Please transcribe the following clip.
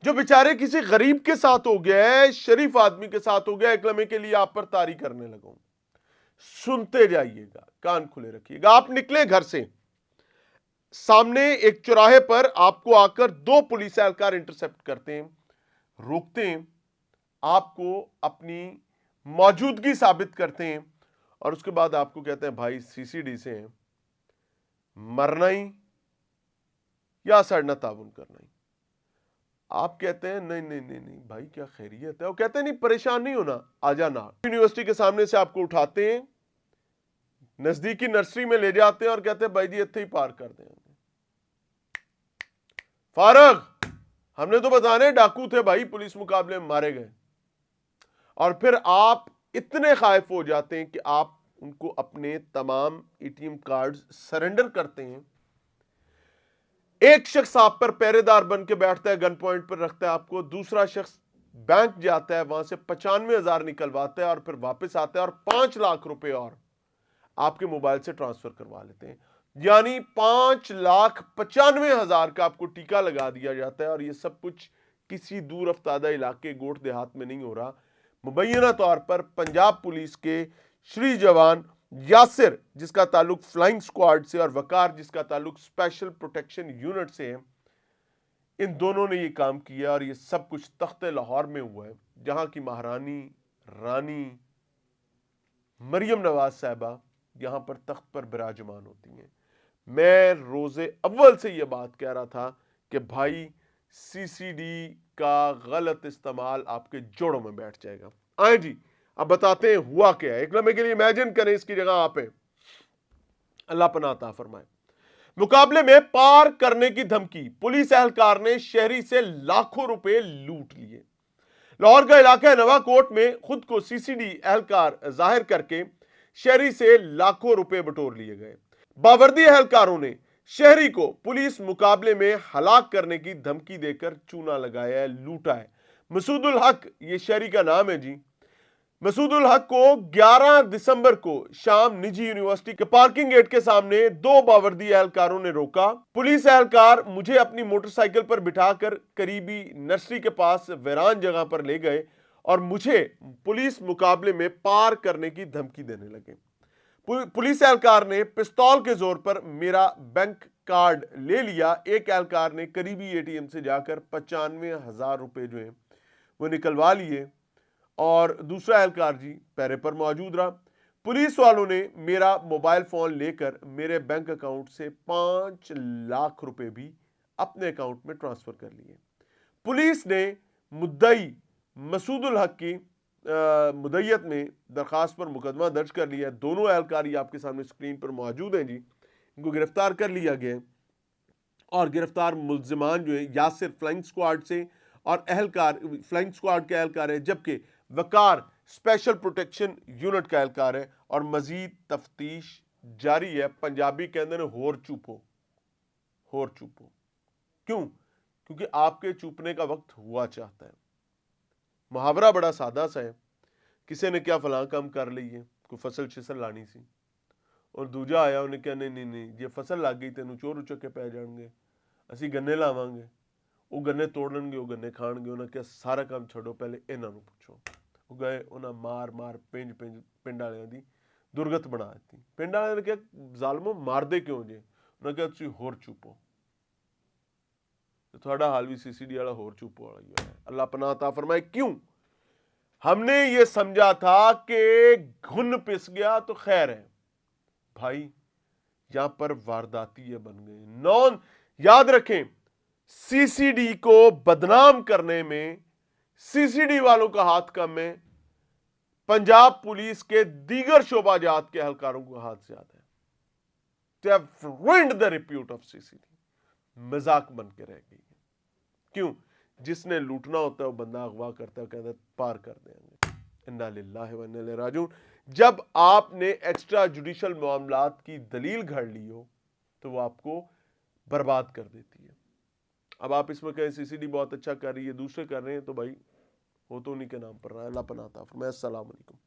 जो बेचारे किसी गरीब के साथ हो गया है, शरीफ आदमी के साथ हो गया, एक लम्हे के लिए आप पर तारी करने लगूं। सुनते जाइएगा, कान खुले रखिएगा। आप निकले घर से, सामने एक चौराहे पर आपको आकर दो पुलिस एहलकार इंटरसेप्ट करते हैं, रोकते हैं, आपको अपनी मौजूदगी साबित करते हैं और उसके बाद आपको कहते हैं भाई सीसीडी से हैं, मरना ही या सड़ना ताबुन करना ही। आप कहते हैं नहीं नहीं नहीं नहीं भाई क्या खैरियत है, वो कहते हैं नहीं परेशान नहीं होना, आजा ना। यूनिवर्सिटी के सामने से आपको उठाते हैं, नजदीकी नर्सरी में ले जाते हैं और कहते हैं भाई जी इत्थे ही पार कर दें। फारग, हमने तो बताने डाकू थे भाई, पुलिस मुकाबले में मारे गए। और फिर आप इतने खाइफ हो जाते हैं कि आप उनको अपने तमाम एटीएम कार्ड्स सरेंडर करते हैं। एक शख्स आप पर पहरेदार बन के बैठता है, गन पॉइंट पर रखता है आपको, दूसरा शख्स बैंक जाता है, वहां से 95,000 निकलवाता है और फिर वापस आता है और 5 लाख रुपए और आपके मोबाइल से ट्रांसफर करवा लेते हैं। यानी 5,95,000 का आपको टीका लगा दिया जाता है। और ये सब कुछ किसी दूर अफ्तादा इलाके गोट देहात में नहीं हो रहा, मुबैना तौर पर पंजाब पुलिस के श्री जवान यासिर जिसका ताल्लुक फ्लाइंग स्क्वाड से और वकार जिसका ताल्लुक स्पेशल प्रोटेक्शन यूनिट से है, इन दोनों ने ये काम किया। और ये सब कुछ तख्ते लाहौर में हुआ है, जहां की महारानी रानी मरियम नवाज साहिबा यहां पर तख्त पर विराजमान होती हैं। मैं रोजे अव्वल से यह बात कह रहा था कि भाई सीसीडी का गलत इस्तेमाल आपके जोड़ों में बैठ जाएगा। आए जी, अब बताते हैं हुआ क्या है। एक लम्हे के लिए इमेजिन करें इसकी जगह आप हैं, अल्लाह पनाह अता फरमाए। मुकाबले में पार करने की धमकी, पुलिस एहलकार ने शहरी से लाखों रुपए लूट लिए। लाहौर का इलाका नवाकोट में खुद को सीसीडी एहलकार जाहिर करके शहरी से लाखों रुपए बटोर लिए गए। बावर्दी एहलकारों ने शहरी को पुलिस मुकाबले में हलाक करने की धमकी देकर चूना लगाया है, लूटा है। मसूदुल हक ये शहरी का नाम है जी। मसूदुल हक को 11 दिसंबर को शाम निजी यूनिवर्सिटी के पार्किंग गेट के सामने दो बावर्दी एहलकारों ने रोका। पुलिस एहलकार मुझे अपनी मोटरसाइकिल पर बिठाकर करीबी नर्सरी के पास वीरान जगह पर ले गए और मुझे पुलिस मुकाबले में पार करने की धमकी देने लगे। पुलिस एहलकार ने पिस्तौल के जोर पर मेरा बैंक कार्ड ले लिया। एक एहलकार ने करीबी एटीएम से जाकर 95,000 रुपए जो है वो निकलवा लिए और दूसरा एहलकार जी पैरे पर मौजूद रहा। पुलिस वालों ने मेरा मोबाइल फोन लेकर मेरे बैंक अकाउंट से 5 लाख रुपए भी अपने अकाउंट में ट्रांसफर कर लिए। पुलिस ने मुद्दई मसूदुल हक की मुद्दत में दरखास्त पर मुकदमा दर्ज कर लिया। दोनों एहलकार आपके सामने स्क्रीन पर मौजूद हैं जी। इनको गिरफ्तार कर लिया गया और गिरफ्तार मुल्जिमान जो है यासिर फ्लाइंग स्क्वाड से और एहलकार फ्लाइंग स्क्वाड का एहलकार है, जबकि वकार स्पेशल प्रोटेक्शन यूनिट का एहलकार है। और मजीद तफ्तीश जारी है। पंजाबी के अंदर होर चुपो, होर चुपो। क्यों? क्योंकि आपके चुपने का वक्त हुआ चाहता है। मुहावरा बड़ा सादा सा है, किसी ने क्या फलां काम कर ली है, कोई फसल शिसल लानी सी और दूजा आया उन्हें क्या नहीं नहीं नहीं जे फसल लग गई तेन चोर उचके पै जाएंगे, असी गन्ने लावांगे, वो गन्ने तोड़नगे, वो गन्ने खाणगे। उन्हें क्या सारा काम छोड़ो, पहले इन्हों पूछो। वो गए, उन्हें मार मार पिंड पिंड पिंड वालियां दी दुर्गत बना दी। पिंड वालियां ने क्या जालमो मारदे क्यों जे? उन्हें क्या तुसीं होर चुपो, तो थोड़ा हाल भी सीसीडी वाला होर चुपो वाला ही है। अल्लाह पनाह अता फरमाए। क्यों? हमने ये समझा था कि घुन पिस गया तो खैर है, भाई यहां पर वारदाती बन गए। नॉन याद रखें, सीसीडी को बदनाम करने में सीसीडी वालों का हाथ कम है, पंजाब पुलिस के दीगर शोबाजात के एहलकारों का हाथ ज्यादा है। They have ruined the repute of CCD। मजाक बन के रह गई है। क्यों? जिसने लूटना होता है वो बंदा अगवा करता है, कहता है पार कर देंगे। इन्ना लिल्लाहि व इन्ना इलैहि राजिऊन। जब आपने एक्स्ट्रा जुडिशल मामलात की दलील घड़ ली हो तो वो आपको बर्बाद कर देती है। अब आप इसमें कहें सीसीडी बहुत अच्छा कर रही है, दूसरे कर रहे हैं, तो भाई वो तो उन्हीं के नाम पर रहा है। अल्लाह पनाह अता फरमाए। अस्सलाम वालेकुम।